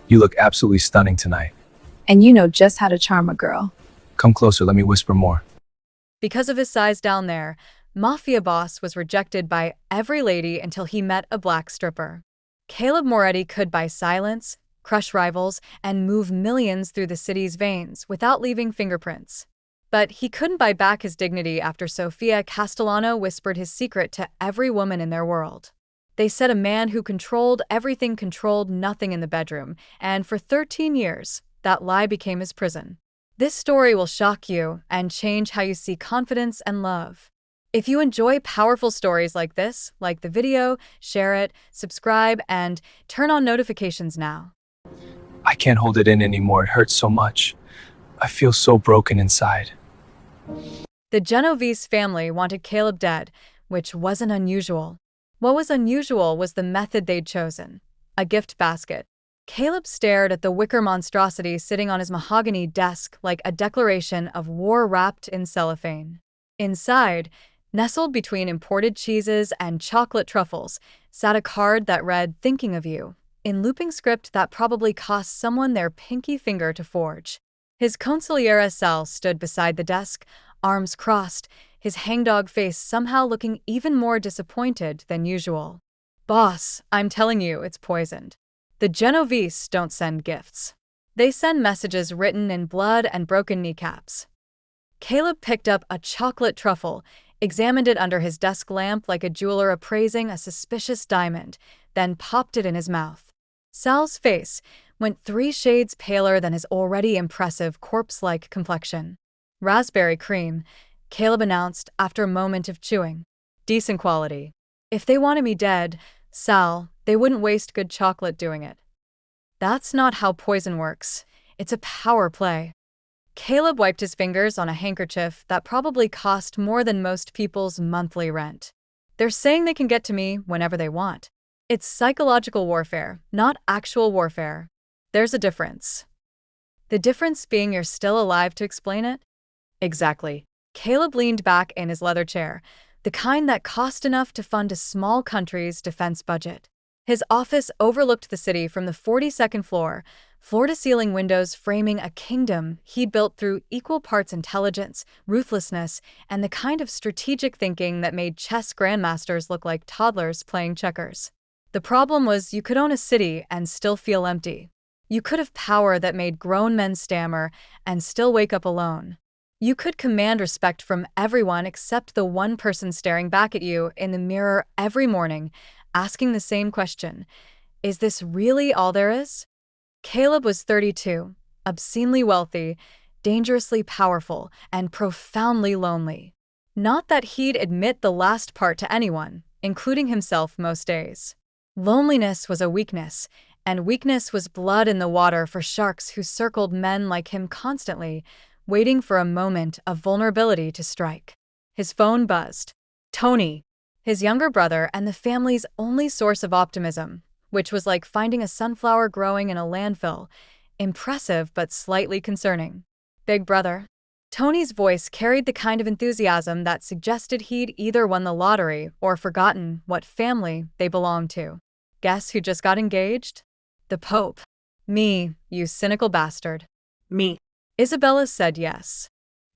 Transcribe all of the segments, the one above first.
You look absolutely stunning tonight. And you know just how to charm a girl. Come closer, let me whisper more. Because of his size down there, Mafia boss was rejected by every lady until he met a black stripper. Caleb Moretti could buy silence, crush rivals, and move millions through the city's veins without leaving fingerprints. But he couldn't buy back his dignity after Sofia Castellano whispered his secret to every woman in their world. They said a man who controlled everything controlled nothing in the bedroom, and for 13 years, that lie became his prison. This story will shock you and change how you see confidence and love. If you enjoy powerful stories like this, like the video, share it, subscribe, and turn on notifications now. I can't hold it in anymore, it hurts so much. I feel so broken inside. The Genovese family wanted Caleb dead, which wasn't unusual. What was unusual was the method they'd chosen: a gift basket. Caleb stared at the wicker monstrosity sitting on his mahogany desk like a declaration of war wrapped in cellophane. Inside, nestled between imported cheeses and chocolate truffles, sat a card that read, "Thinking of you," in looping script that probably cost someone their pinky finger to forge. His consigliere Sal stood beside the desk, arms crossed, his hangdog face somehow looking even more disappointed than usual. "Boss, I'm telling you, it's poisoned. The Genovese don't send gifts. They send messages written in blood and broken kneecaps." Caleb picked up a chocolate truffle, examined it under his desk lamp like a jeweler appraising a suspicious diamond, then popped it in his mouth. Sal's face went 3 shades paler than his already impressive corpse-like complexion. "Raspberry cream," Caleb announced after a moment of chewing. "Decent quality. If they wanted me dead, Sal, they wouldn't waste good chocolate doing it." "That's not how poison works. It's a power play." Caleb wiped his fingers on a handkerchief that probably cost more than most people's monthly rent. "They're saying they can get to me whenever they want. It's psychological warfare, not actual warfare. There's a difference." "The difference being you're still alive to explain it?" "Exactly." Caleb leaned back in his leather chair, the kind that cost enough to fund a small country's defense budget. His office overlooked the city from the 42nd floor, floor-to-ceiling windows framing a kingdom he'd built through equal parts intelligence, ruthlessness, and the kind of strategic thinking that made chess grandmasters look like toddlers playing checkers. The problem was you could own a city and still feel empty. You could have power that made grown men stammer and still wake up alone. You could command respect from everyone except the one person staring back at you in the mirror every morning, asking the same question: is this really all there is? Caleb was 32, obscenely wealthy, dangerously powerful, and profoundly lonely. Not that he'd admit the last part to anyone, including himself most days. Loneliness was a weakness, and weakness was blood in the water for sharks who circled men like him constantly, waiting for a moment of vulnerability to strike. His phone buzzed. Tony, his younger brother and the family's only source of optimism, which was like finding a sunflower growing in a landfill, impressive but slightly concerning. "Big brother." Tony's voice carried the kind of enthusiasm that suggested he'd either won the lottery or forgotten what family they belonged to. "Guess who just got engaged?" "The Pope." "Me, you cynical bastard." Me. Isabella said yes.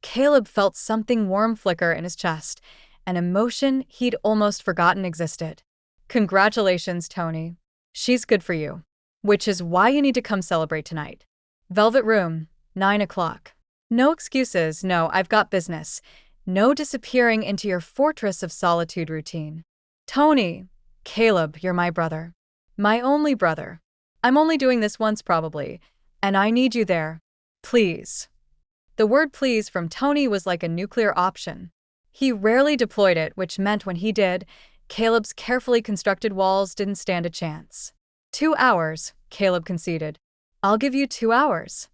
Caleb felt something warm flicker in his chest, an emotion he'd almost forgotten existed. "Congratulations, Tony. She's good for you. Which is why you need to come celebrate tonight. Velvet Room, 9 o'clock. No excuses, no, I've got business. No disappearing into your fortress of solitude routine." "Tony." "Caleb, you're my brother. My only brother. I'm only doing this once probably, and I need you there. Please." The word please from Tony was like a nuclear option. He rarely deployed it, which meant when he did, Caleb's carefully constructed walls didn't stand a chance. 2 hours, Caleb conceded. "I'll give you 2 hours.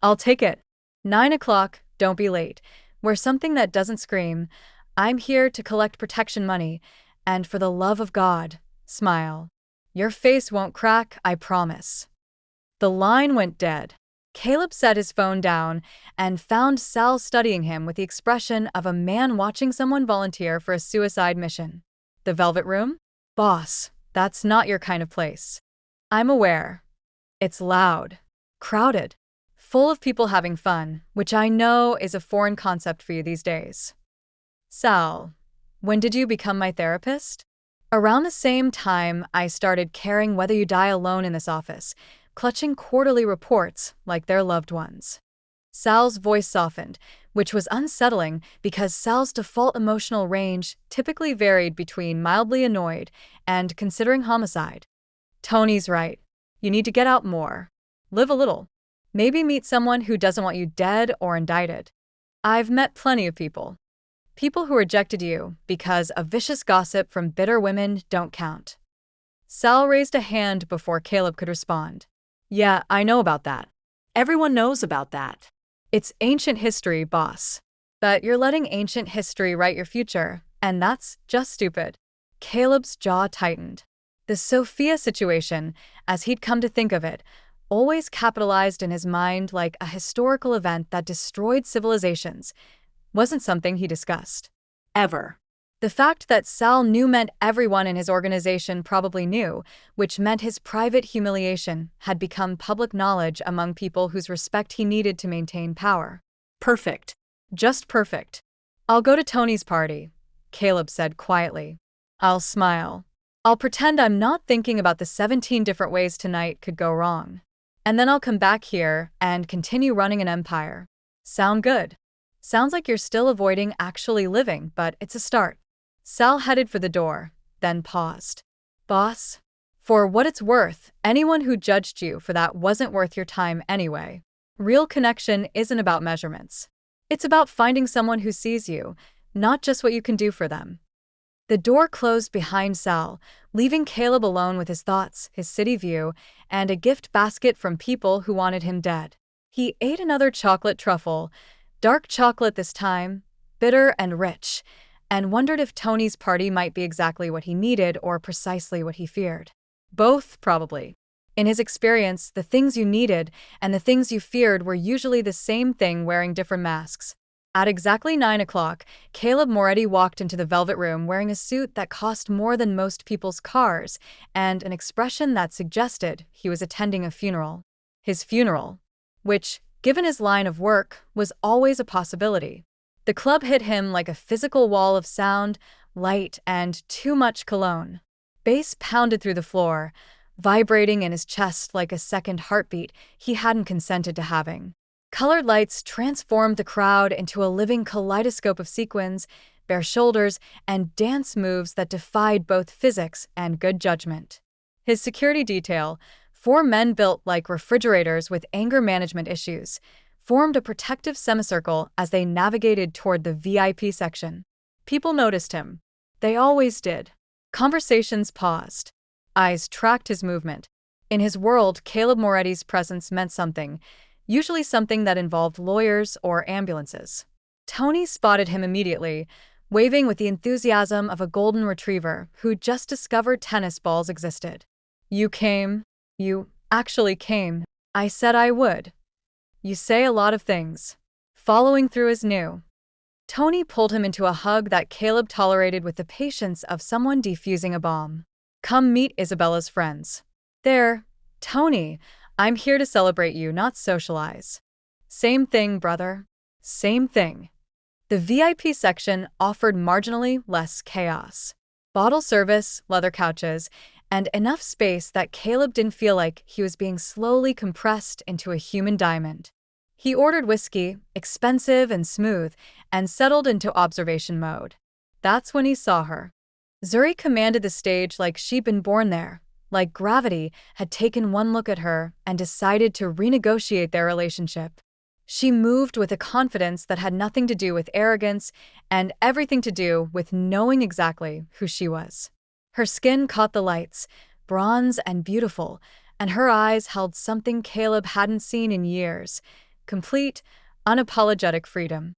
I'll take it. 9 o'clock, don't be late. Wear something that doesn't scream, 'I'm here to collect protection money,' and for the love of God, smile. Your face won't crack, I promise." The line went dead. Caleb set his phone down and found Sal studying him with the expression of a man watching someone volunteer for a suicide mission. "The Velvet Room?" "Boss, that's not your kind of place." "I'm aware." It's loud, crowded, full of people having fun, which I know is a foreign concept for you these days. Sal, when did you become my therapist? Around the same time I started caring whether you die alone in this office, clutching quarterly reports like their loved ones. Sal's voice softened, which was unsettling because Sal's default emotional range typically varied between mildly annoyed and considering homicide. Tony's right. You need to get out more. Live a little. Maybe meet someone who doesn't want you dead or indicted. I've met plenty of people. People who rejected you because of vicious gossip from bitter women don't count. Sal raised a hand before Caleb could respond. Yeah, I know about that. Everyone knows about that. It's ancient history, boss. But you're letting ancient history write your future, and that's just stupid. Caleb's jaw tightened. The Sophia situation, as he'd come to think of it, always capitalized in his mind like a historical event that destroyed civilizations, wasn't something he discussed. Ever. The fact that Sal knew meant everyone in his organization probably knew, which meant his private humiliation had become public knowledge among people whose respect he needed to maintain power. Perfect. Just perfect. I'll go to Tony's party, Caleb said quietly. I'll smile. I'll pretend I'm not thinking about the 17 different ways tonight could go wrong. And then I'll come back here and continue running an empire. Sound good? Sounds like you're still avoiding actually living, but it's a start. Sal headed for the door, then paused. Boss? For what it's worth, anyone who judged you for that wasn't worth your time anyway. Real connection isn't about measurements. It's about finding someone who sees you, not just what you can do for them. The door closed behind Sal, leaving Caleb alone with his thoughts, his city view, and a gift basket from people who wanted him dead. He ate another chocolate truffle, dark chocolate this time, bitter and rich, and wondered if Tony's party might be exactly what he needed or precisely what he feared. Both, probably. In his experience, the things you needed and the things you feared were usually the same thing wearing different masks. At exactly 9 o'clock, Caleb Moretti walked into the velvet room wearing a suit that cost more than most people's cars and an expression that suggested he was attending a funeral. His funeral, which, given his line of work, was always a possibility. The club hit him like a physical wall of sound, light, and too much cologne. Bass pounded through the floor, vibrating in his chest like a second heartbeat he hadn't consented to having. Colored lights transformed the crowd into a living kaleidoscope of sequins, bare shoulders, and dance moves that defied both physics and good judgment. His security detail, 4 men built like refrigerators with anger management issues, formed a protective semicircle as they navigated toward the VIP section. People noticed him. They always did. Conversations paused. Eyes tracked his movement. In his world, Caleb Moretti's presence meant something, usually something that involved lawyers or ambulances. Tony spotted him immediately, waving with the enthusiasm of a golden retriever who just discovered tennis balls existed. You came. You actually came. I said I would. You say a lot of things. Following through is new. Tony pulled him into a hug that Caleb tolerated with the patience of someone defusing a bomb. Come meet Isabella's friends. There, Tony, I'm here to celebrate you, not socialize. Same thing, brother. Same thing. The VIP section offered marginally less chaos. Bottle service, leather couches, and enough space that Caleb didn't feel like he was being slowly compressed into a human diamond. He ordered whiskey, expensive and smooth, and settled into observation mode. That's when he saw her. Zuri commanded the stage like she'd been born there, like gravity had taken one look at her and decided to renegotiate their relationship. She moved with a confidence that had nothing to do with arrogance and everything to do with knowing exactly who she was. Her skin caught the lights, bronze and beautiful, and her eyes held something Caleb hadn't seen in years, complete, unapologetic freedom.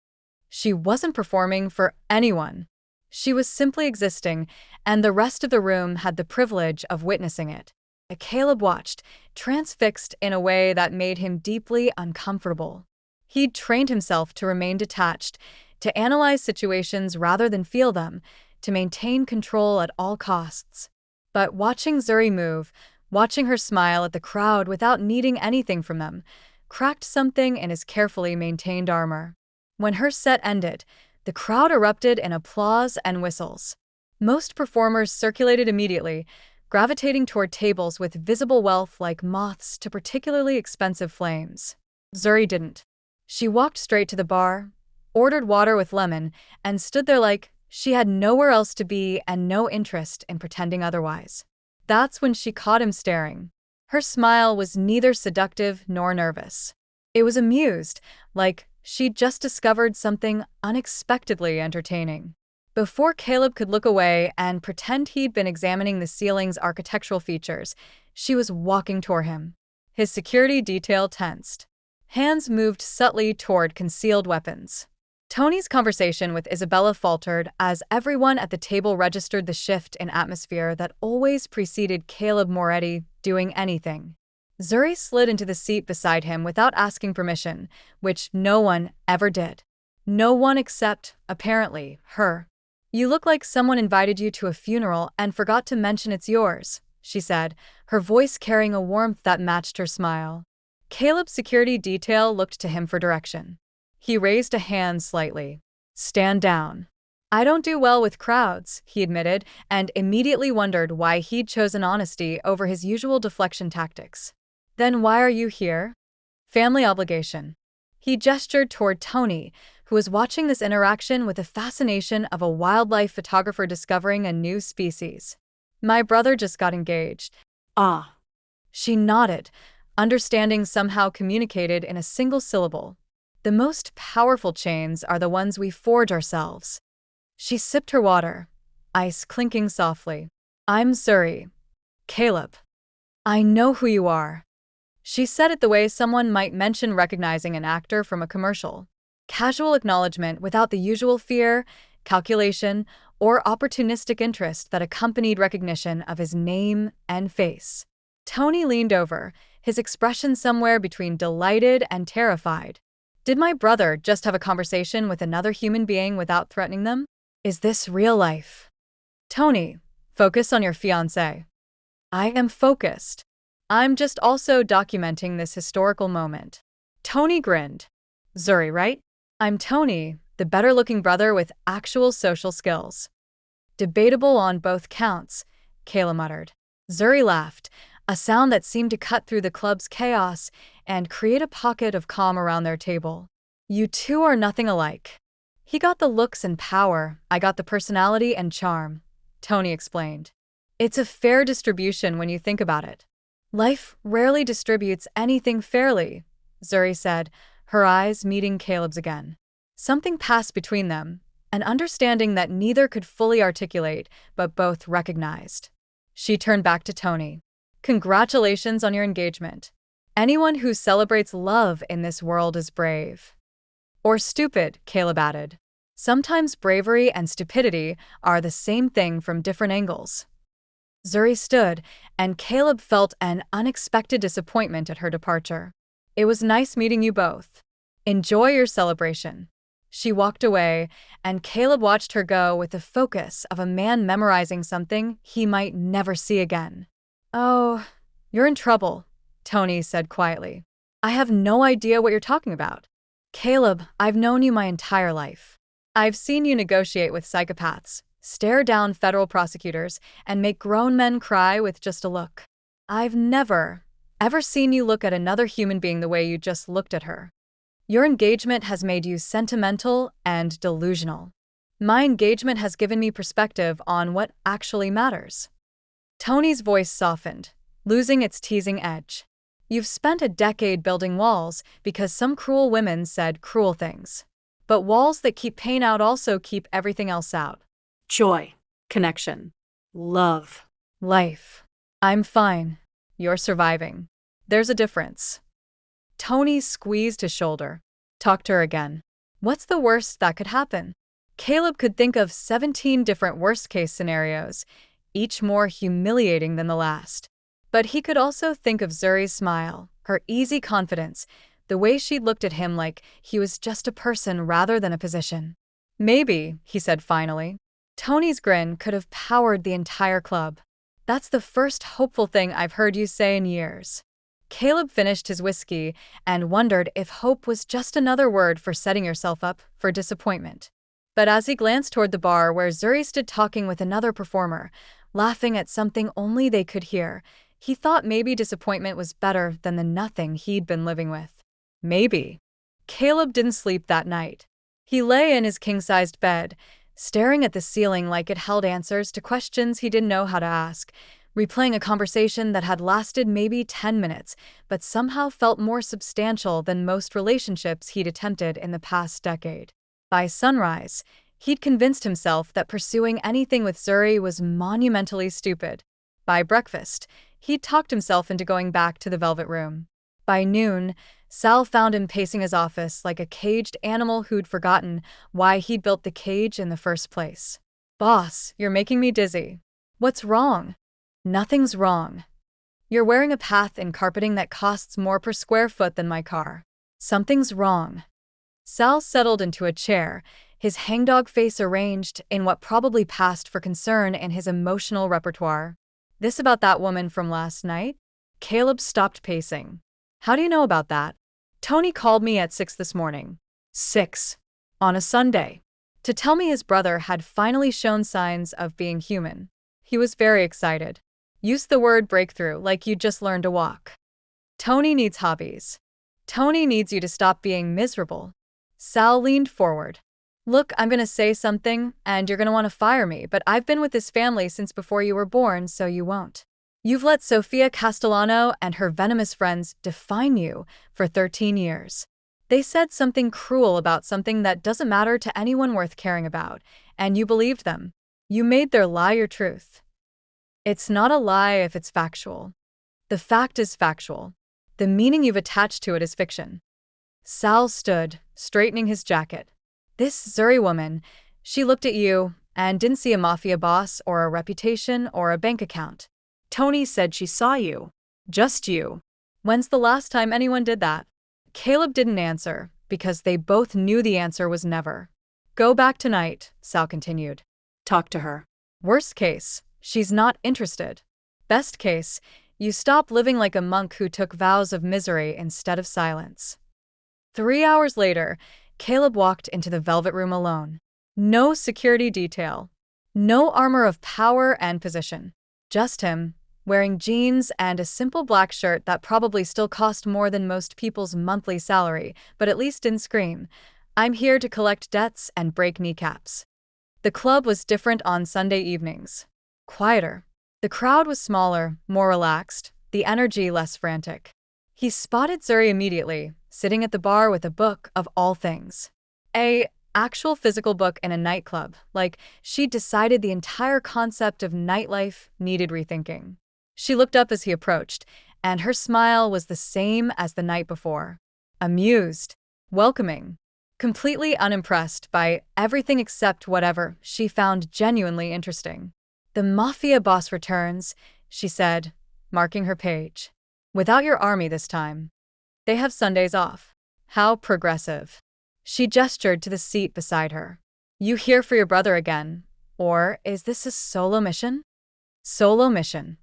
She wasn't performing for anyone. She was simply existing, and the rest of the room had the privilege of witnessing it. Caleb watched, transfixed in a way that made him deeply uncomfortable. He'd trained himself to remain detached, to analyze situations rather than feel them, to maintain control at all costs. But watching Zuri move, watching her smile at the crowd without needing anything from them, cracked something in his carefully maintained armor. When her set ended, the crowd erupted in applause and whistles. Most performers circulated immediately, gravitating toward tables with visible wealth like moths to particularly expensive flames. Zuri didn't. She walked straight to the bar, ordered water with lemon, and stood there like she had nowhere else to be and no interest in pretending otherwise. That's when she caught him staring. Her smile was neither seductive nor nervous. It was amused, like she'd just discovered something unexpectedly entertaining. Before Caleb could look away and pretend he'd been examining the ceiling's architectural features, she was walking toward him. His security detail tensed. Hands moved subtly toward concealed weapons. Tony's conversation with Isabella faltered as everyone at the table registered the shift in atmosphere that always preceded Caleb Moretti doing anything. Zuri slid into the seat beside him without asking permission, which no one ever did. No one except, apparently, her. "You look like someone invited you to a funeral and forgot to mention it's yours," she said, her voice carrying a warmth that matched her smile. Caleb's security detail looked to him for direction. He raised a hand slightly. "Stand down." "I don't do well with crowds," he admitted, and immediately wondered why he'd chosen honesty over his usual deflection tactics. "Then why are you here?" "Family obligation." He gestured toward Tony, who was watching this interaction with the fascination of a wildlife photographer discovering a new species. "My brother just got engaged." Ah. She nodded, understanding somehow communicated in a single syllable. "The most powerful chains are the ones we forge ourselves." She sipped her water, ice clinking softly. "I'm Zuri. Caleb. I know who you are." She said it the way someone might mention recognizing an actor from a commercial. Casual acknowledgement without the usual fear, calculation, or opportunistic interest that accompanied recognition of his name and face. Tony leaned over, his expression somewhere between delighted and terrified. Did my brother just have a conversation with another human being without threatening them? Is this real life? "Tony, focus on your fiancé." "I am focused. I'm just also documenting this historical moment." Tony grinned. "Zuri, right?" "I'm Tony, the better-looking brother with actual social skills." "Debatable on both counts," Kayla muttered. Zuri laughed, a sound that seemed to cut through the club's chaos and create a pocket of calm around their table. "You two are nothing alike. He got the looks and power, I got the personality and charm," Tony explained. "It's a fair distribution when you think about it." "Life rarely distributes anything fairly," Zuri said, her eyes meeting Caleb's again. Something passed between them, an understanding that neither could fully articulate, but both recognized. She turned back to Tony. "Congratulations on your engagement. Anyone who celebrates love in this world is brave." "Or stupid," Caleb added. "Sometimes bravery and stupidity are the same thing from different angles." Zuri stood, and Caleb felt an unexpected disappointment at her departure. "It was nice meeting you both. Enjoy your celebration." She walked away, and Caleb watched her go with the focus of a man memorizing something he might never see again. "Oh, you're in trouble," Tony said quietly. "I have no idea what you're talking about." "Caleb, I've known you my entire life. I've seen you negotiate with psychopaths, stare down federal prosecutors, and make grown men cry with just a look. I've never, ever seen you look at another human being the way you just looked at her. Your engagement has made you sentimental and delusional. My engagement has given me perspective on what actually matters." Tony's voice softened, losing its teasing edge. "You've spent a decade building walls because some cruel women said cruel things. But walls that keep pain out also keep everything else out. Joy. Connection. Love. Life. I'm fine. You're surviving. There's a difference." Tony squeezed his shoulder. "Talk to her again. What's the worst that could happen?" Caleb could think of 17 different worst-case scenarios, each more humiliating than the last. But he could also think of Zuri's smile, her easy confidence, the way she'd looked at him like he was just a person rather than a position. "Maybe," he said finally. Tony's grin could have powered the entire club. That's the first hopeful thing I've heard you say in years. Caleb finished his whiskey and wondered if hope was just another word for setting yourself up for disappointment. But as he glanced toward the bar where Zuri stood talking with another performer, laughing at something only they could hear, he thought maybe disappointment was better than the nothing he'd been living with. Maybe. Caleb didn't sleep that night. He lay in his king-sized bed, staring at the ceiling like it held answers to questions he didn't know how to ask, replaying a conversation that had lasted maybe 10 minutes, but somehow felt more substantial than most relationships he'd attempted in the past decade. By sunrise, he'd convinced himself that pursuing anything with Zuri was monumentally stupid. By breakfast, he'd talked himself into going back to the Velvet Room. By noon, Sal found him pacing his office like a caged animal who'd forgotten why he'd built the cage in the first place. "Boss, you're making me dizzy." "What's wrong?" "Nothing's wrong. You're wearing a path in carpeting that costs more per square foot than my car." "Something's wrong." Sal settled into a chair, his hangdog face arranged in what probably passed for concern in his emotional repertoire. "This about that woman from last night?" Caleb stopped pacing. "How do you know about that?" "Tony called me at 6 this morning." 6. On a Sunday. To tell me his brother had finally shown signs of being human. He was very excited. Use the word breakthrough like you just learned to walk. Tony needs hobbies. Tony needs you to stop being miserable. Sal leaned forward. "Look, I'm gonna say something, and you're gonna want to fire me, but I've been with this family since before you were born, so you won't. You've let Sofia Castellano and her venomous friends define you for 13 years. They said something cruel about something that doesn't matter to anyone worth caring about, and you believed them. You made their lie your truth. It's not a lie if it's factual. The fact is factual. The meaning you've attached to it is fiction." Sal stood, straightening his jacket. "This Zuri woman, she looked at you and didn't see a Mafia boss or a reputation or a bank account. Tony said she saw you. Just you. When's the last time anyone did that?" Caleb didn't answer, because they both knew the answer was never. "Go back tonight," Sal continued. Talk to her. Worst case, she's not interested. Best case, you stop living like a monk who took vows of misery instead of silence. 3 hours later, Caleb walked into the Velvet Room alone. No security detail. No armor of power and position. Just him, wearing jeans and a simple black shirt that probably still cost more than most people's monthly salary, but at least didn't scream, "I'm here to collect debts and break kneecaps." The club was different on Sunday evenings. Quieter. The crowd was smaller, more relaxed, the energy less frantic. He spotted Zuri immediately, sitting at the bar with a book of all things. A actual physical book in a nightclub, like she'd decided the entire concept of nightlife needed rethinking. She looked up as he approached, and her smile was the same as the night before. Amused, welcoming, completely unimpressed by everything except whatever she found genuinely interesting. "The Mafia boss returns," she said, marking her page. "Without your army this time. They have Sundays off." How progressive. She gestured to the seat beside her. "You here for your brother again? Or is this a solo mission?" Solo mission.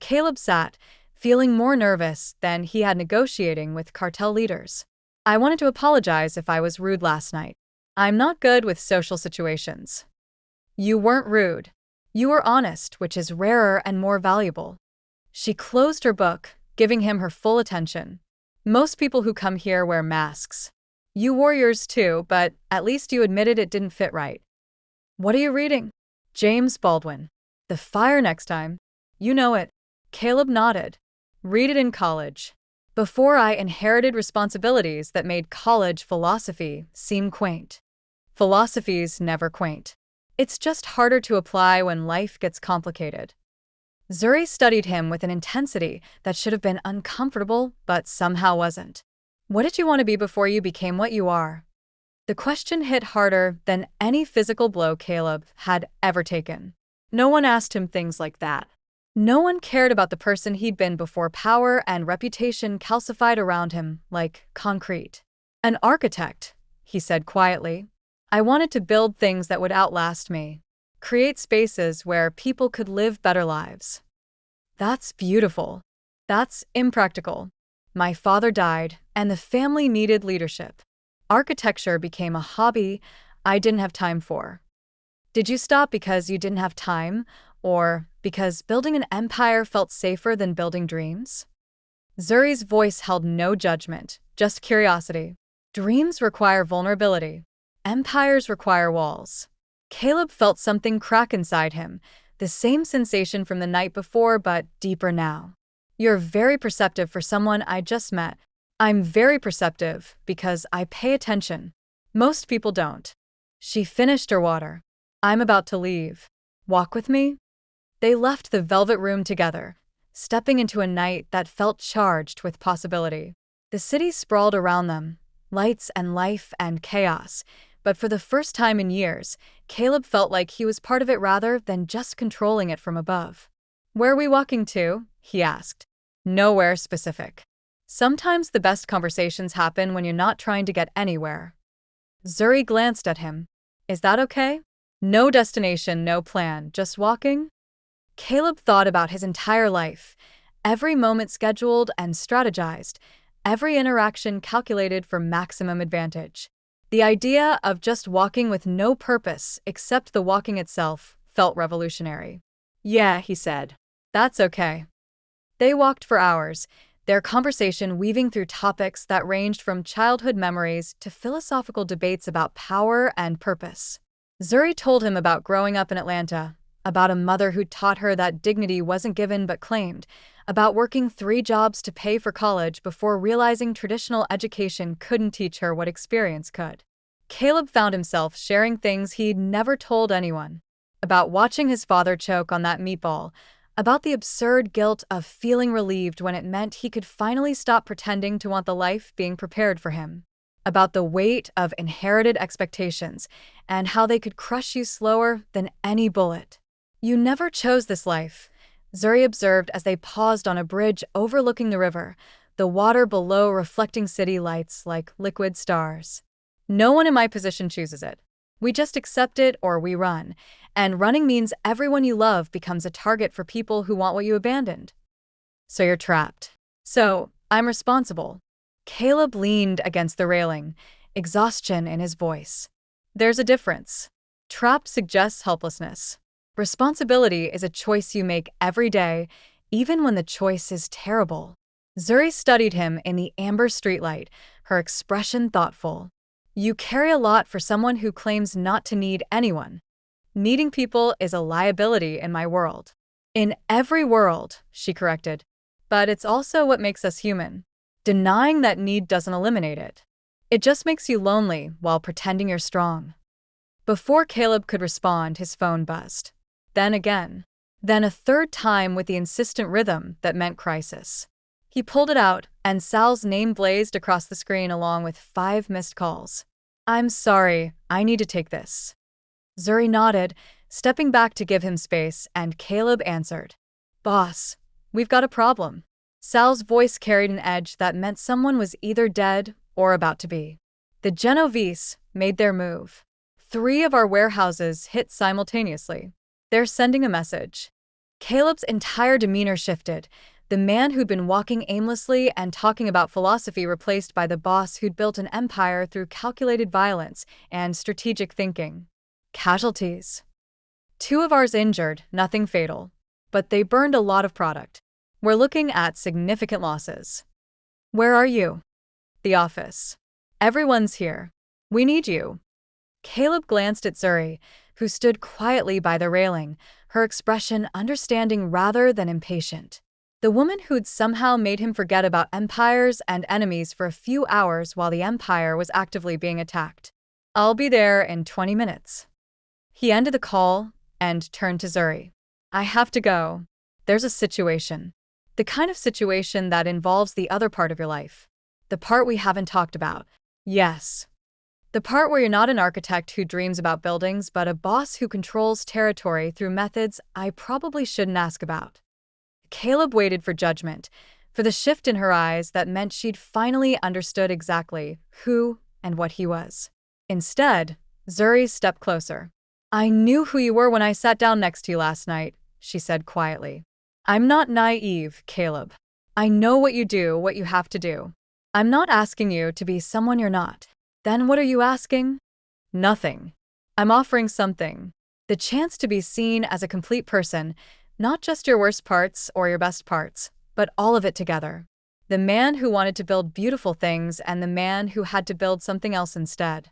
Caleb sat, feeling more nervous than he had negotiating with cartel leaders. "I wanted to apologize if I was rude last night. I'm not good with social situations." "You weren't rude. You were honest, which is rarer and more valuable." She closed her book, giving him her full attention. "Most people who come here wear masks. You wore yours too, but at least you admitted it didn't fit right." "What are you reading?" "James Baldwin. The Fire Next Time. You know it." Caleb nodded. "Read it in college. Before I inherited responsibilities that made college philosophy seem quaint." Philosophy's never quaint. It's just harder to apply when life gets complicated. Zuri studied him with an intensity that should have been uncomfortable, but somehow wasn't. "What did you want to be before you became what you are?" The question hit harder than any physical blow Caleb had ever taken. No one asked him things like that. No one cared about the person he'd been before power and reputation calcified around him like concrete. "An architect," he said quietly. "I wanted to build things that would outlast me. Create spaces where people could live better lives." That's beautiful. That's impractical. My father died, and the family needed leadership. Architecture became a hobby I didn't have time for. Did you stop because you didn't have time, or because building an empire felt safer than building dreams? Zuri's voice held no judgment, just curiosity. Dreams require vulnerability. Empires require walls. Caleb felt something crack inside him, the same sensation from the night before, but deeper now. You're very perceptive for someone I just met. I'm very perceptive because I pay attention. Most people don't. She finished her water. I'm about to leave. Walk with me? They left the velvet room together, stepping into a night that felt charged with possibility. The city sprawled around them, lights and life and chaos, but for the first time in years, Caleb felt like he was part of it rather than just controlling it from above. Where are we walking to? He asked. Nowhere specific. Sometimes the best conversations happen when you're not trying to get anywhere. Zuri glanced at him. Is that okay? No destination, no plan, just walking? Caleb thought about his entire life, every moment scheduled and strategized, every interaction calculated for maximum advantage. The idea of just walking with no purpose except the walking itself felt revolutionary. Yeah, he said. That's okay. They walked for hours, their conversation weaving through topics that ranged from childhood memories to philosophical debates about power and purpose. Zuri told him about growing up in Atlanta, about a mother who taught her that dignity wasn't given but claimed, about working 3 jobs to pay for college before realizing traditional education couldn't teach her what experience could. Caleb found himself sharing things he'd never told anyone, about watching his father choke on that meatball, about the absurd guilt of feeling relieved when it meant he could finally stop pretending to want the life being prepared for him, about the weight of inherited expectations and how they could crush you slower than any bullet. You never chose this life, Zuri observed as they paused on a bridge overlooking the river, the water below reflecting city lights like liquid stars. No one in my position chooses it. We just accept it or we run, and running means everyone you love becomes a target for people who want what you abandoned. So you're trapped. So, I'm responsible. Caleb leaned against the railing, exhaustion in his voice. There's a difference. Trapped suggests helplessness. Responsibility is a choice you make every day, even when the choice is terrible. Zuri studied him in the amber streetlight, her expression thoughtful. You carry a lot for someone who claims not to need anyone. Needing people is a liability in my world. In every world, she corrected. But it's also what makes us human. Denying that need doesn't eliminate it. It just makes you lonely while pretending you're strong. Before Caleb could respond, his phone buzzed. Then again. Then a third time with the insistent rhythm that meant crisis. He pulled it out, and Sal's name blazed across the screen along with 5 missed calls. I'm sorry, I need to take this. Zuri nodded, stepping back to give him space, and Caleb answered. Boss, we've got a problem. Sal's voice carried an edge that meant someone was either dead or about to be. The Genovese made their move. 3 of our warehouses hit simultaneously. They're sending a message. Caleb's entire demeanor shifted. The man who'd been walking aimlessly and talking about philosophy replaced by the boss who'd built an empire through calculated violence and strategic thinking. Casualties. 2 of ours injured, nothing fatal. But they burned a lot of product. We're looking at significant losses. Where are you? The office. Everyone's here. We need you. Caleb glanced at Zuri, who stood quietly by the railing, her expression understanding rather than impatient. The woman who'd somehow made him forget about empires and enemies for a few hours while the empire was actively being attacked. I'll be there in 20 minutes. He ended the call and turned to Zuri. I have to go. There's a situation. The kind of situation that involves the other part of your life. The part we haven't talked about. Yes. The part where you're not an architect who dreams about buildings, but a boss who controls territory through methods I probably shouldn't ask about. Caleb waited for judgment, for the shift in her eyes that meant she'd finally understood exactly who and what he was. Instead, Zuri stepped closer. I knew who you were when I sat down next to you last night, she said quietly. I'm not naive, Caleb. I know what you do, what you have to do. I'm not asking you to be someone you're not. Then what are you asking? Nothing. I'm offering something. The chance to be seen as a complete person, not just your worst parts or your best parts, but all of it together. The man who wanted to build beautiful things and the man who had to build something else instead.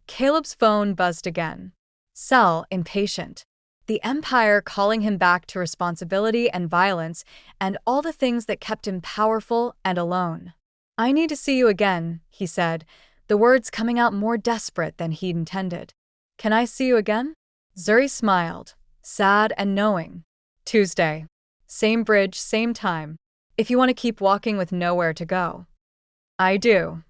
Caleb's phone buzzed again. Sal, impatient. The Empire calling him back to responsibility and violence and all the things that kept him powerful and alone. I need to see you again, he said, the words coming out more desperate than he'd intended. Can I see you again? Zuri smiled, sad and knowing. Tuesday. Same bridge, same time. If you want to keep walking with nowhere to go. I do.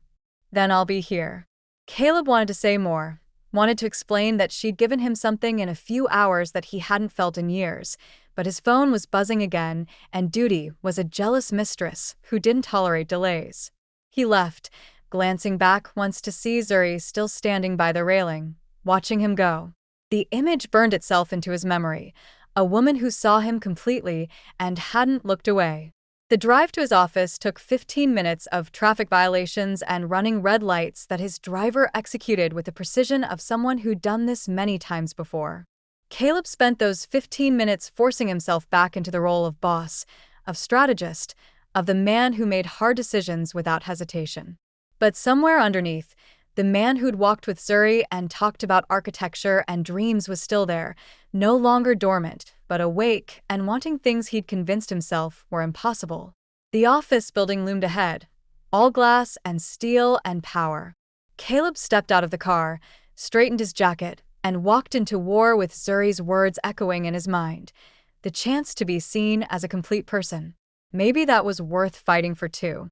Then I'll be here. Caleb wanted to say more, wanted to explain that she'd given him something in a few hours that he hadn't felt in years, but his phone was buzzing again, and duty was a jealous mistress who didn't tolerate delays. He left, glancing back once to see Zuri still standing by the railing, watching him go. The image burned itself into his memory, a woman who saw him completely and hadn't looked away. The drive to his office took 15 minutes of traffic violations and running red lights that his driver executed with the precision of someone who'd done this many times before. Caleb spent those 15 minutes forcing himself back into the role of boss, of strategist, of the man who made hard decisions without hesitation. But somewhere underneath, the man who'd walked with Zuri and talked about architecture and dreams was still there, no longer dormant, but awake and wanting things he'd convinced himself were impossible. The office building loomed ahead, all glass and steel and power. Caleb stepped out of the car, straightened his jacket, and walked into war with Zuri's words echoing in his mind. The chance to be seen as a complete person. Maybe that was worth fighting for too.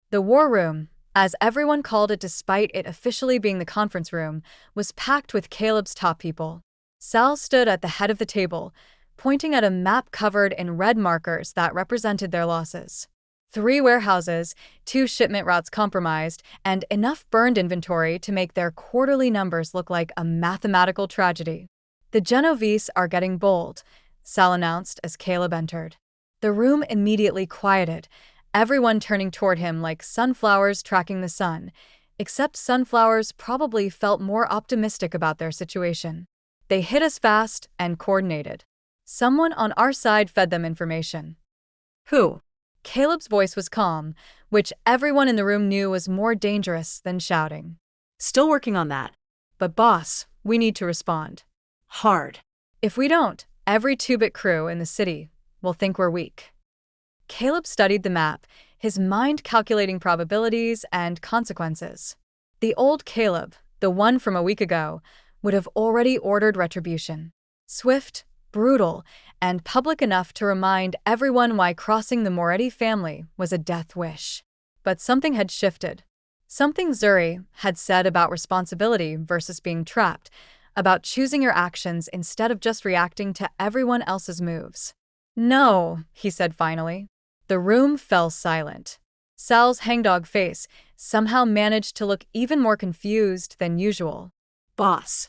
The war room, as everyone called it despite it officially being the conference room, was packed with Caleb's top people. Sal stood at the head of the table, pointing at a map covered in red markers that represented their losses. 3 warehouses, 2 shipment routes compromised, and enough burned inventory to make their quarterly numbers look like a mathematical tragedy. The Genovese are getting bold, Sal announced as Caleb entered. The room immediately quieted, everyone turning toward him like sunflowers tracking the sun, except sunflowers probably felt more optimistic about their situation. They hit us fast and coordinated. Someone on our side fed them information. Who? Caleb's voice was calm, which everyone in the room knew was more dangerous than shouting. Still working on that. But boss, we need to respond. Hard. If we don't, every 2-bit crew in the city will think we're weak. Caleb studied the map, his mind calculating probabilities and consequences. The old Caleb, the one from a week ago, would have already ordered retribution. Swift, brutal, and public enough to remind everyone why crossing the Moretti family was a death wish. But something had shifted. Something Zuri had said about responsibility versus being trapped, about choosing your actions instead of just reacting to everyone else's moves. No, he said finally. The room fell silent. Sal's hangdog face somehow managed to look even more confused than usual. Boss.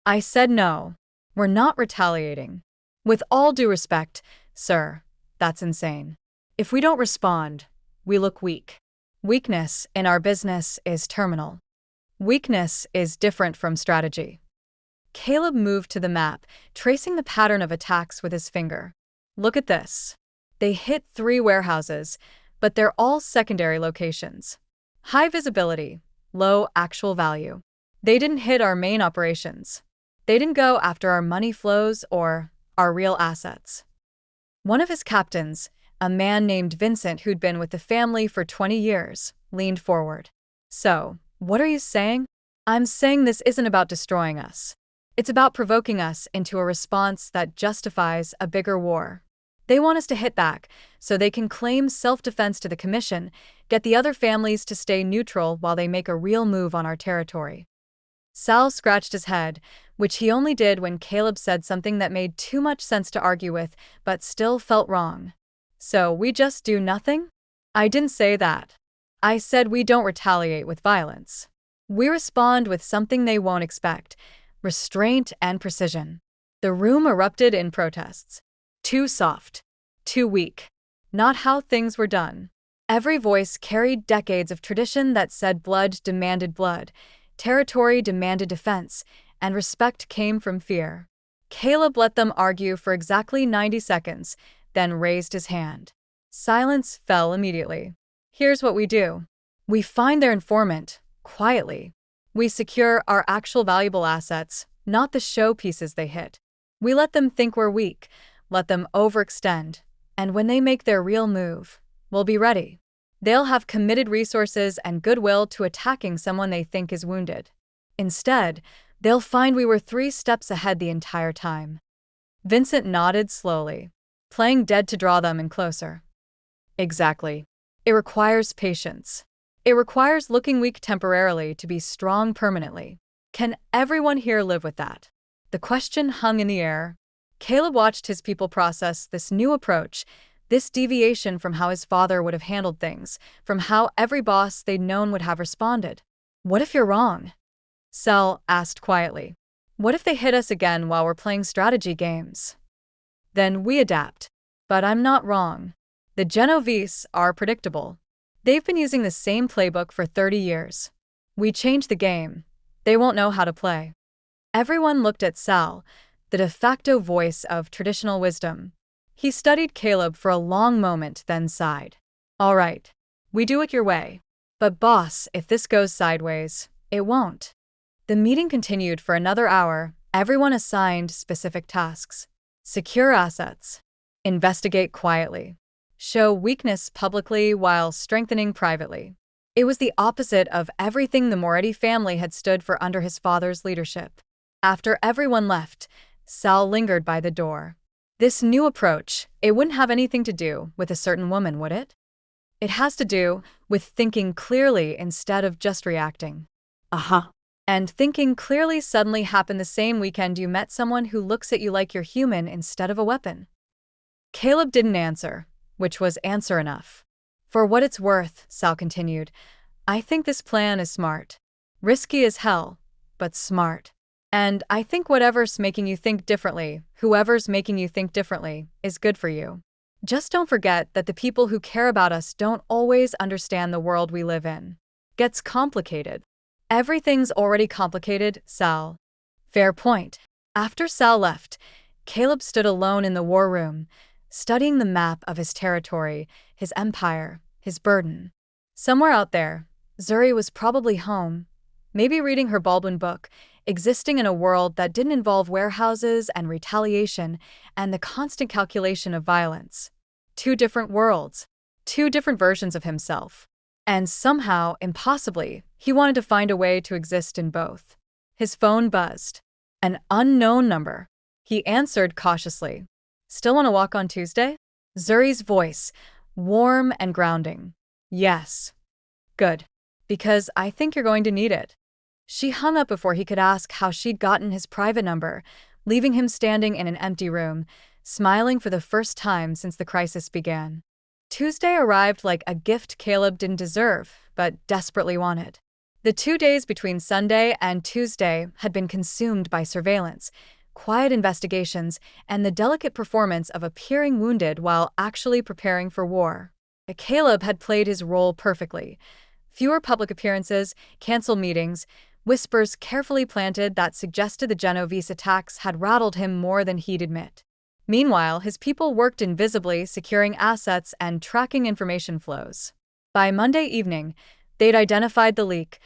I said no. We're not retaliating. With all due respect, sir, that's insane. If we don't respond, we look weak. Weakness in our business is terminal. Weakness is different from strategy. Caleb moved to the map, tracing the pattern of attacks with his finger. Look at this. They hit 3 warehouses, but they're all secondary locations. High visibility, low actual value. They didn't hit our main operations. They didn't go after our money flows or our real assets. One of his captains, a man named Vincent who'd been with the family for 20 years, leaned forward. So, what are you saying? I'm saying this isn't about destroying us. It's about provoking us into a response that justifies a bigger war. They want us to hit back so they can claim self-defense to the Commission, get the other families to stay neutral while they make a real move on our territory. Sal scratched his head, which he only did when Caleb said something that made too much sense to argue with, but still felt wrong. So we just do nothing? I didn't say that. I said we don't retaliate with violence. We respond with something they won't expect, restraint and precision. The room erupted in protests. Too soft. Too weak. Not how things were done. Every voice carried decades of tradition that said blood demanded blood, territory demanded defense, and respect came from fear. Caleb let them argue for exactly 90 seconds, then raised his hand. Silence fell immediately. Here's what we do. We find their informant, quietly. We secure our actual valuable assets, not the showpieces they hit. We let them think we're weak, let them overextend, and when they make their real move, we'll be ready. They'll have committed resources and goodwill to attacking someone they think is wounded. Instead, they'll find we were 3 steps ahead the entire time. Vincent nodded slowly, playing dead to draw them in closer. Exactly. It requires patience. It requires looking weak temporarily to be strong permanently. Can everyone here live with that? The question hung in the air. Caleb watched his people process this new approach, this deviation from how his father would have handled things, from how every boss they'd known would have responded. What if you're wrong? Sal asked quietly. What if they hit us again while we're playing strategy games? Then we adapt. But I'm not wrong. The Genovese are predictable. They've been using the same playbook for 30 years. We change the game. They won't know how to play. Everyone looked at Sal, the de facto voice of traditional wisdom. He studied Caleb for a long moment, then sighed. All right, we do it your way. But boss, if this goes sideways, it won't. The meeting continued for another hour, everyone assigned specific tasks. Secure assets. Investigate quietly. Show weakness publicly while strengthening privately. It was the opposite of everything the Moretti family had stood for under his father's leadership. After everyone left, Sal lingered by the door. This new approach, it wouldn't have anything to do with a certain woman, would it? It has to do with thinking clearly instead of just reacting. And thinking clearly suddenly happened the same weekend you met someone who looks at you like you're human instead of a weapon. Caleb didn't answer, which was answer enough. For what it's worth, Sal continued, I think this plan is smart. Risky as hell, but smart. And I think whatever's making you think differently, whoever's making you think differently, is good for you. Just don't forget that the people who care about us don't always understand the world we live in. Gets complicated. Everything's already complicated, Sal. Fair point. After Sal left, Caleb stood alone in the war room, studying the map of his territory, his empire, his burden. Somewhere out there, Zuri was probably home, maybe reading her Baldwin book, existing in a world that didn't involve warehouses and retaliation and the constant calculation of violence. 2 different worlds, 2 different versions of himself. And somehow, impossibly, he wanted to find a way to exist in both. His phone buzzed. An unknown number. He answered cautiously. Still want to walk on Tuesday? Zuri's voice, warm and grounding. Yes. Good. Because I think you're going to need it. She hung up before he could ask how she'd gotten his private number, leaving him standing in an empty room, smiling for the first time since the crisis began. Tuesday arrived like a gift Caleb didn't deserve, but desperately wanted. The 2 days between Sunday and Tuesday had been consumed by surveillance, quiet investigations, and the delicate performance of appearing wounded while actually preparing for war. Caleb had played his role perfectly. Fewer public appearances, canceled meetings, whispers carefully planted that suggested the Genovese attacks had rattled him more than he'd admit. Meanwhile, his people worked invisibly, securing assets and tracking information flows. By Monday evening, they'd identified the leak,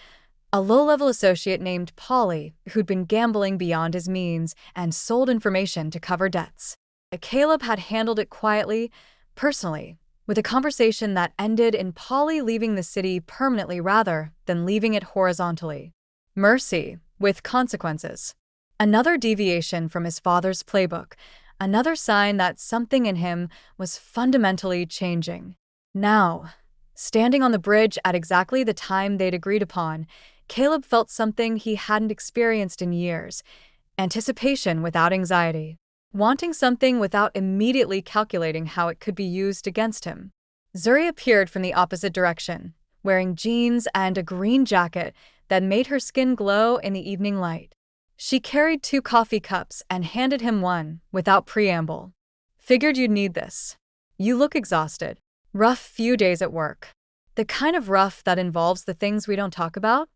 a low-level associate named Polly who'd been gambling beyond his means and sold information to cover debts. Caleb had handled it quietly, personally, with a conversation that ended in Polly leaving the city permanently rather than leaving it horizontally. Mercy, with consequences. Another deviation from his father's playbook, another sign that something in him was fundamentally changing. Now, standing on the bridge at exactly the time they'd agreed upon, Caleb felt something he hadn't experienced in years, anticipation without anxiety, wanting something without immediately calculating how it could be used against him. Zuri appeared from the opposite direction, wearing jeans and a green jacket that made her skin glow in the evening light. She carried 2 coffee cups and handed him one, without preamble. Figured you'd need this. You look exhausted. Rough few days at work. The kind of rough that involves the things we don't talk about?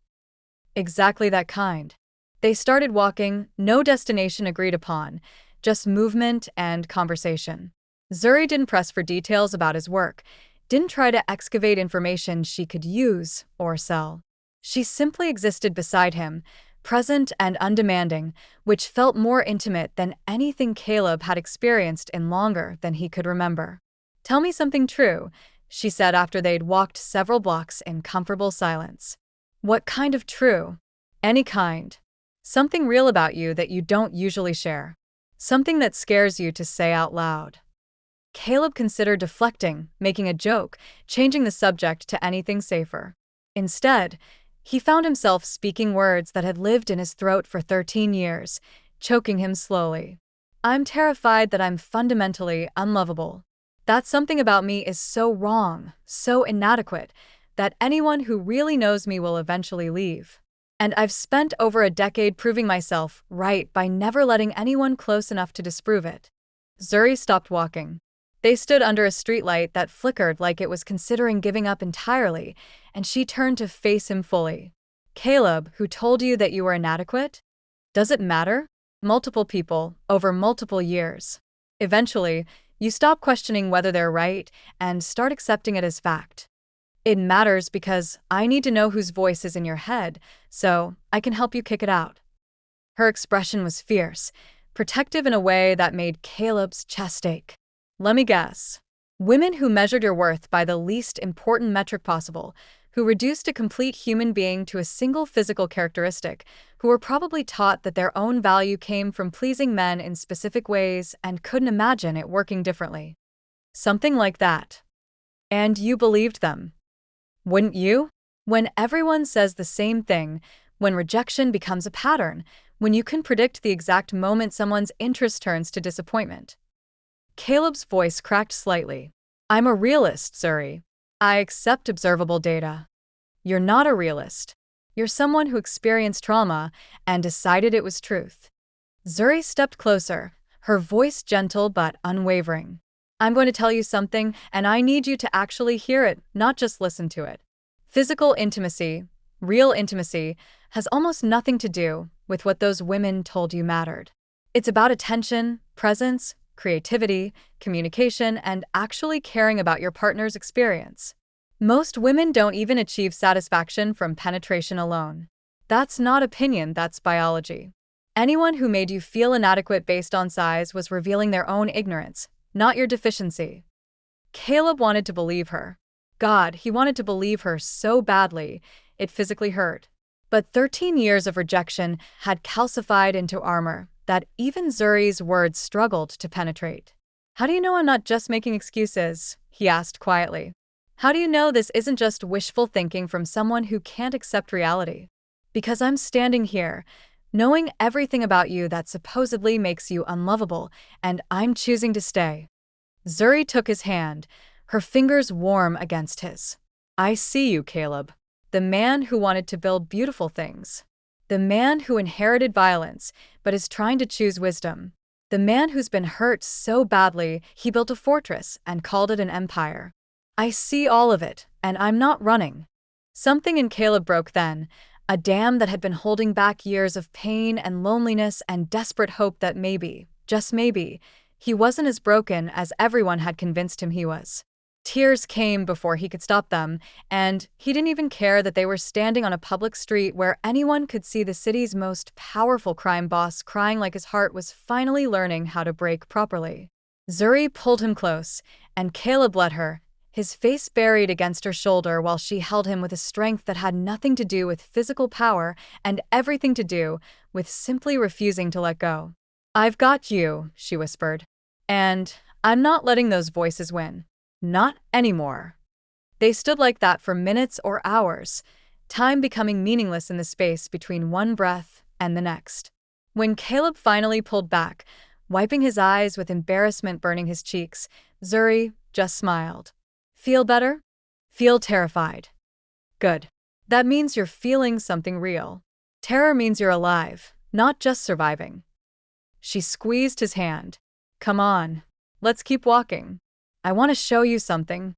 Exactly that kind. They started walking, no destination agreed upon, just movement and conversation. Zuri didn't press for details about his work, didn't try to excavate information she could use or sell. She simply existed beside him, present and undemanding, which felt more intimate than anything Caleb had experienced in longer than he could remember. "Tell me something true," she said after they'd walked several blocks in comfortable silence. "What kind of true?" "Any kind. Something real about you that you don't usually share. Something that scares you to say out loud." Caleb considered deflecting, making a joke, changing the subject to anything safer. Instead, he found himself speaking words that had lived in his throat for 13 years, choking him slowly. "I'm terrified that I'm fundamentally unlovable. That something about me is so wrong, so inadequate, that anyone who really knows me will eventually leave. And I've spent over a decade proving myself right by never letting anyone close enough to disprove it." Zuri stopped walking. They stood under a streetlight that flickered like it was considering giving up entirely, and she turned to face him fully. "Caleb, who told you that you were inadequate? Does it matter? Multiple people, over multiple years. Eventually, you stop questioning whether they're right and start accepting it as fact. It matters because I need to know whose voice is in your head, so I can help you kick it out." Her expression was fierce, protective in a way that made Caleb's chest ache. "Let me guess. Women who measured your worth by the least important metric possible, who reduced a complete human being to a single physical characteristic, who were probably taught that their own value came from pleasing men in specific ways and couldn't imagine it working differently. Something like that. And you believed them. Wouldn't you? When everyone says the same thing, when rejection becomes a pattern, when you can predict the exact moment someone's interest turns to disappointment." Caleb's voice cracked slightly. "I'm a realist, Zuri. I accept observable data. You're not a realist. You're someone who experienced trauma and decided it was truth." Zuri stepped closer, her voice gentle but unwavering. "I'm going to tell you something, and I need you to actually hear it, not just listen to it. Physical intimacy, real intimacy, has almost nothing to do with what those women told you mattered. It's about attention, presence, creativity, communication, and actually caring about your partner's experience. Most women don't even achieve satisfaction from penetration alone. That's not opinion, that's biology. Anyone who made you feel inadequate based on size was revealing their own ignorance, not your deficiency." Caleb wanted to believe her. God, he wanted to believe her so badly, it physically hurt. But 13 years of rejection had calcified into armor that even Zuri's words struggled to penetrate. "How do you know I'm not just making excuses?" he asked quietly. "How do you know this isn't just wishful thinking from someone who can't accept reality? Because I'm standing here, knowing everything about you that supposedly makes you unlovable, and I'm choosing to stay." Zuri took his hand, her fingers warm against his. "I see you, Caleb. The man who wanted to build beautiful things. The man who inherited violence, but is trying to choose wisdom. The man who's been hurt so badly he built a fortress and called it an empire. I see all of it, and I'm not running." Something in Caleb broke then, a dam that had been holding back years of pain and loneliness and desperate hope that maybe, just maybe, he wasn't as broken as everyone had convinced him he was. Tears came before he could stop them, and he didn't even care that they were standing on a public street where anyone could see the city's most powerful crime boss crying like his heart was finally learning how to break properly. Zuri pulled him close, and Caleb let her, his face buried against her shoulder while she held him with a strength that had nothing to do with physical power and everything to do with simply refusing to let go. "I've got you," she whispered. "And I'm not letting those voices win. Not anymore." They stood like that for minutes or hours, time becoming meaningless in the space between one breath and the next. When Caleb finally pulled back, wiping his eyes with embarrassment burning his cheeks, Zuri just smiled. "Feel better? Feel terrified. Good. That means you're feeling something real. Terror means you're alive, not just surviving." She squeezed his hand. "Come on. Let's keep walking." I want to show you something.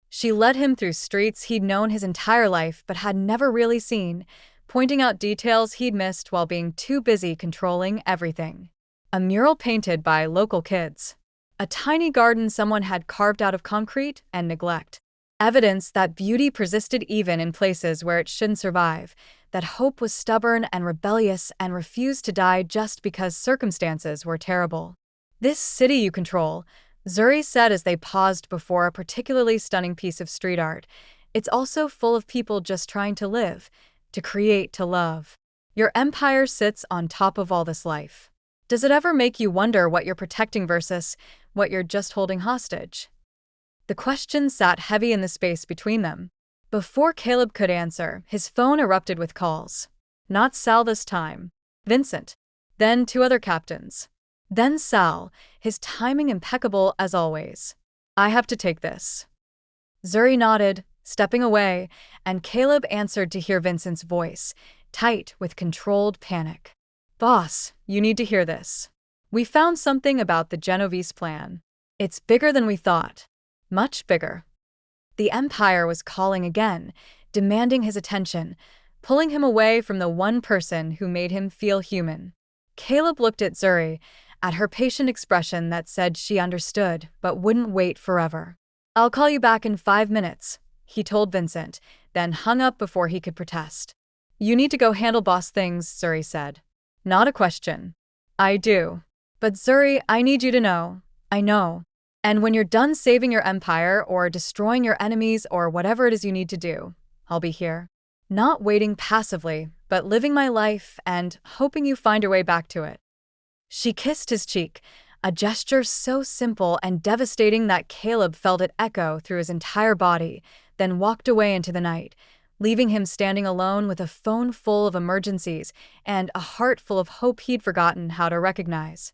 She led him through streets he'd known his entire life but had never really seen, pointing out details he'd missed while being too busy controlling everything. A mural painted by local kids. A tiny garden someone had carved out of concrete and neglect. Evidence that beauty persisted even in places where it shouldn't survive, that hope was stubborn and rebellious and refused to die just because circumstances were terrible. This city you control, Zuri said as they paused before a particularly stunning piece of street art, it's also full of people just trying to live, to create, to love. Your empire sits on top of all this life. Does it ever make you wonder what you're protecting versus what you're just holding hostage? The question sat heavy in the space between them. Before Caleb could answer, his phone erupted with calls. Not Sal this time. Vincent. Then two other captains. Then Sal, his timing impeccable as always. I have to take this. Zuri nodded, stepping away, and Caleb answered to hear Vincent's voice, tight with controlled panic. Boss, you need to hear this. We found something about the Genovese plan. It's bigger than we thought. Much bigger. The Empire was calling again, demanding his attention, pulling him away from the one person who made him feel human. Caleb looked at Zuri, at her patient expression that said she understood but wouldn't wait forever. I'll call you back in 5 minutes, he told Vincent, then hung up before he could protest. You need to go handle boss things, Zuri said. Not a question. I do. But Zuri, I need you to know. I know. And when you're done saving your empire or destroying your enemies or whatever it is you need to do, I'll be here. Not waiting passively, but living my life and hoping you find your way back to it. She kissed his cheek, a gesture so simple and devastating that Caleb felt it echo through his entire body, then walked away into the night, leaving him standing alone with a phone full of emergencies and a heart full of hope he'd forgotten how to recognize.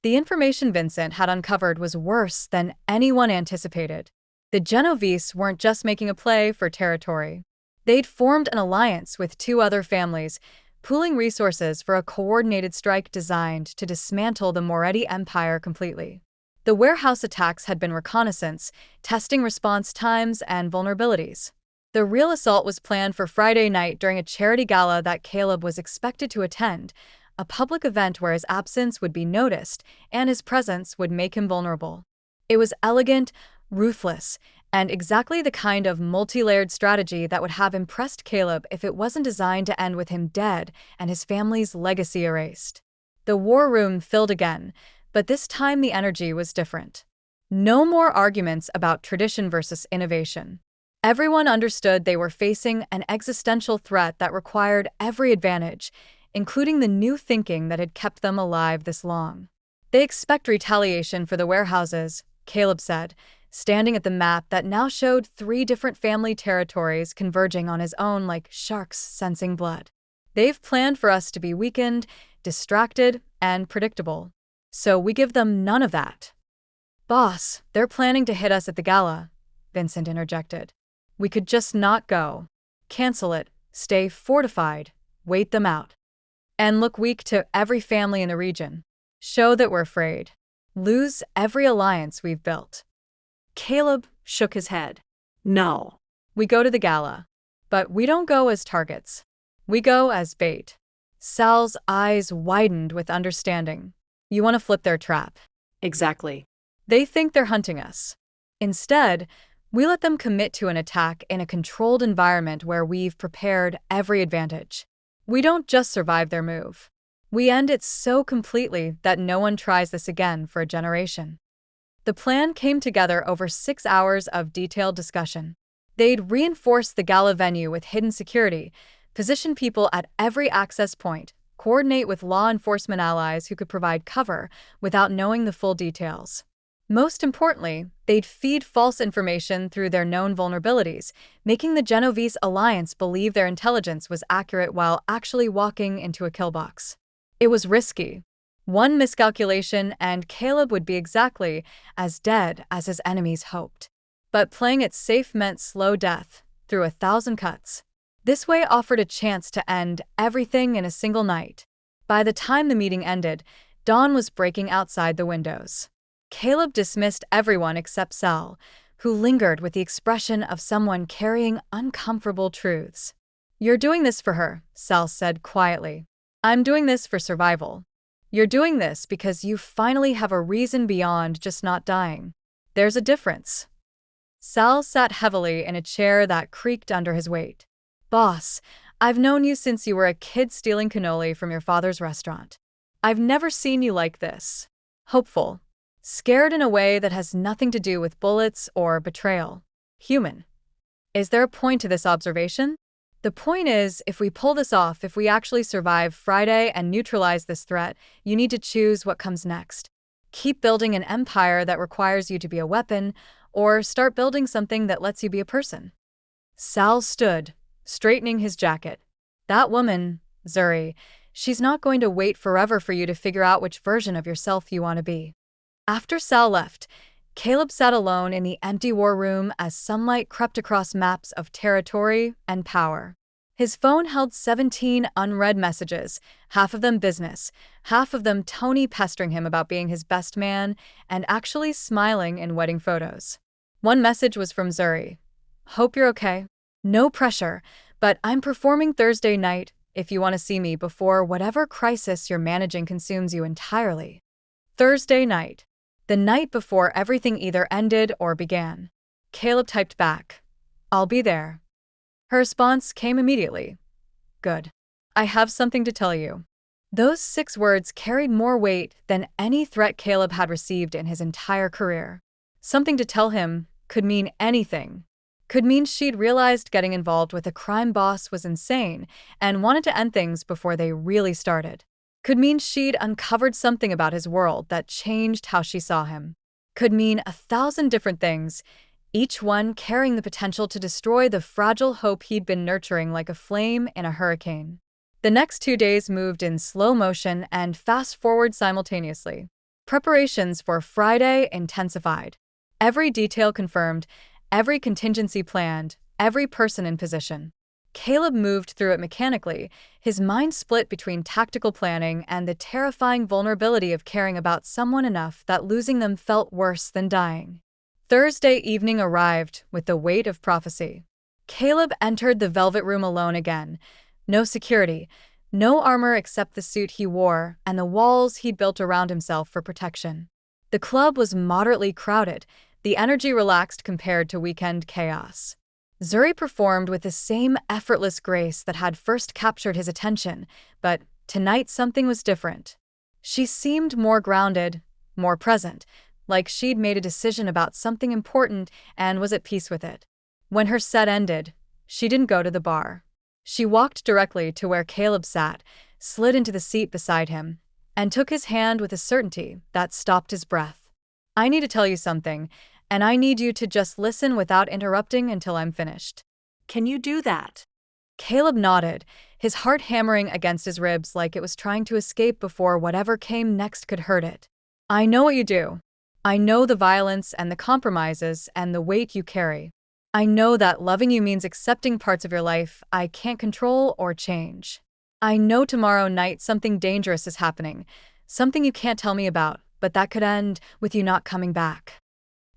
The information Vincent had uncovered was worse than anyone anticipated. The Genovese weren't just making a play for territory. They'd formed an alliance with two other families, pooling resources for a coordinated strike designed to dismantle the Moretti Empire completely. The warehouse attacks had been reconnaissance, testing response times and vulnerabilities. The real assault was planned for Friday night during a charity gala that Caleb was expected to attend, a public event where his absence would be noticed and his presence would make him vulnerable. It was elegant, ruthless, and exactly the kind of multi-layered strategy that would have impressed Caleb if it wasn't designed to end with him dead and his family's legacy erased. The war room filled again, but this time the energy was different. No more arguments about tradition versus innovation. Everyone understood they were facing an existential threat that required every advantage, including the new thinking that had kept them alive this long. They expect retaliation for the warehouses, Caleb said, standing at the map that now showed 3 different family territories converging on his own like sharks sensing blood. They've planned for us to be weakened, distracted, and predictable. So we give them none of that. Boss, they're planning to hit us at the gala, Vincent interjected. We could just not go. Cancel it, stay fortified, wait them out. And look weak to every family in the region. Show that we're afraid. Lose every alliance we've built. Caleb shook his head. No. We go to the gala. But we don't go as targets. We go as bait. Sal's eyes widened with understanding. You want to flip their trap. Exactly. They think they're hunting us. Instead, we let them commit to an attack in a controlled environment where we've prepared every advantage. We don't just survive their move. We end it so completely that no one tries this again for a generation. The plan came together over 6 hours of detailed discussion. They'd reinforce the gala venue with hidden security, position people at every access point, coordinate with law enforcement allies who could provide cover without knowing the full details. Most importantly, they'd feed false information through their known vulnerabilities, making the Genovese alliance believe their intelligence was accurate while actually walking into a kill box. It was risky. One miscalculation and Caleb would be exactly as dead as his enemies hoped. But playing it safe meant slow death, through 1,000 cuts. This way offered a chance to end everything in a single night. By the time the meeting ended, dawn was breaking outside the windows. Caleb dismissed everyone except Sal, who lingered with the expression of someone carrying uncomfortable truths. "You're doing this for her," Sal said quietly. "I'm doing this for survival. You're doing this because you finally have a reason beyond just not dying. There's a difference." Sal sat heavily in a chair that creaked under his weight. "Boss, I've known you since you were a kid stealing cannoli from your father's restaurant. I've never seen you like this. Hopeful. Scared in a way that has nothing to do with bullets or betrayal. Human. Is there a point to this observation? The point is, if we pull this off, if we actually survive Friday and neutralize this threat, you need to choose what comes next. Keep building an empire that requires you to be a weapon, or start building something that lets you be a person." Sal stood, straightening his jacket. "That woman, Zuri, she's not going to wait forever for you to figure out which version of yourself you want to be." After Sal left, Caleb sat alone in the empty war room as sunlight crept across maps of territory and power. His phone held 17 unread messages, half of them business, half of them Tony pestering him about being his best man and actually smiling in wedding photos. One message was from Zuri. "Hope you're okay. No pressure, but I'm performing Thursday night if you want to see me before whatever crisis you're managing consumes you entirely." Thursday night. The night before everything either ended or began. Caleb typed back, "I'll be there." Her response came immediately. "Good. I have something to tell you." Those 6 words carried more weight than any threat Caleb had received in his entire career. Something to tell him could mean anything. Could mean she'd realized getting involved with a crime boss was insane and wanted to end things before they really started. Could mean she'd uncovered something about his world that changed how she saw him. Could mean 1,000 different things, each one carrying the potential to destroy the fragile hope he'd been nurturing like a flame in a hurricane. The next 2 days moved in slow motion and fast-forward simultaneously. Preparations for Friday intensified. Every detail confirmed, every contingency planned, every person in position. Caleb moved through it mechanically, his mind split between tactical planning and the terrifying vulnerability of caring about someone enough that losing them felt worse than dying. Thursday evening arrived with the weight of prophecy. Caleb entered the velvet room alone again. No security, no armor except the suit he wore and the walls he'd built around himself for protection. The club was moderately crowded, the energy relaxed compared to weekend chaos. Zuri performed with the same effortless grace that had first captured his attention, but tonight something was different. She seemed more grounded, more present, like she'd made a decision about something important and was at peace with it. When her set ended, she didn't go to the bar. She walked directly to where Caleb sat, slid into the seat beside him, and took his hand with a certainty that stopped his breath. "I need to tell you something, and I need you to just listen without interrupting until I'm finished." Can you do that? Caleb nodded, his heart hammering against his ribs like it was trying to escape before whatever came next could hurt it. "I know what you do. I know the violence and the compromises and the weight you carry. I know that loving you means accepting parts of your life I can't control or change. I know tomorrow night something dangerous is happening, something you can't tell me about, but that could end with you not coming back."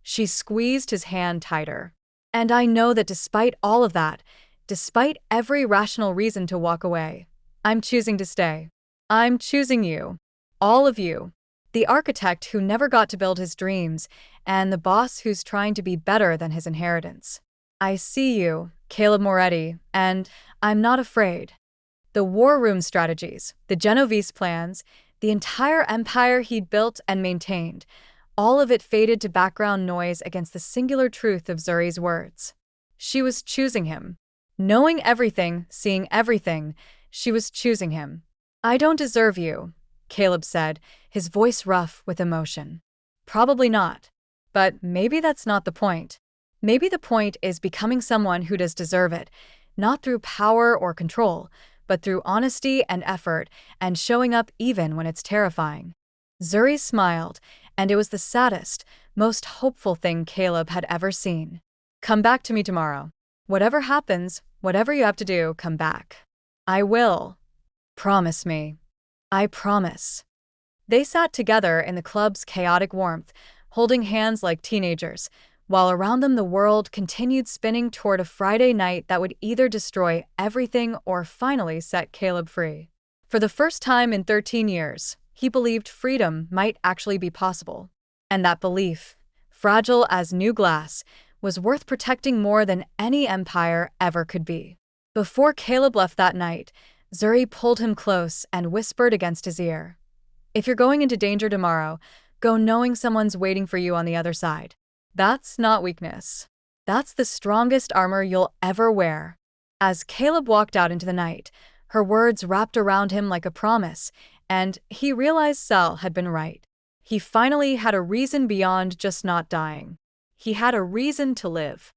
She squeezed his hand tighter. "And I know that despite all of that, despite every rational reason to walk away, I'm choosing to stay. I'm choosing you. All of you. The architect who never got to build his dreams, and the boss who's trying to be better than his inheritance. I see you, Caleb Moretti, and I'm not afraid." The war room strategies, the Genovese plans, the entire empire he'd built and maintained, all of it faded to background noise against the singular truth of Zuri's words. She was choosing him. Knowing everything, seeing everything, she was choosing him. "I don't deserve you," Caleb said, his voice rough with emotion. "Probably not. But maybe that's not the point. Maybe the point is becoming someone who does deserve it, not through power or control, but through honesty and effort and showing up even when it's terrifying." Zuri smiled, and it was the saddest, most hopeful thing Caleb had ever seen. "Come back to me tomorrow. Whatever happens, whatever you have to do, come back." "I will. Promise me." "I promise." They sat together in the club's chaotic warmth, holding hands like teenagers, while around them the world continued spinning toward a Friday night that would either destroy everything or finally set Caleb free. For the first time in 13 years, he believed freedom might actually be possible. And that belief, fragile as new glass, was worth protecting more than any empire ever could be. Before Caleb left that night, Zuri pulled him close and whispered against his ear, "If you're going into danger tomorrow, go knowing someone's waiting for you on the other side. That's not weakness. That's the strongest armor you'll ever wear." As Caleb walked out into the night, her words wrapped around him like a promise, and he realized Sel had been right. He finally had a reason beyond just not dying. He had a reason to live.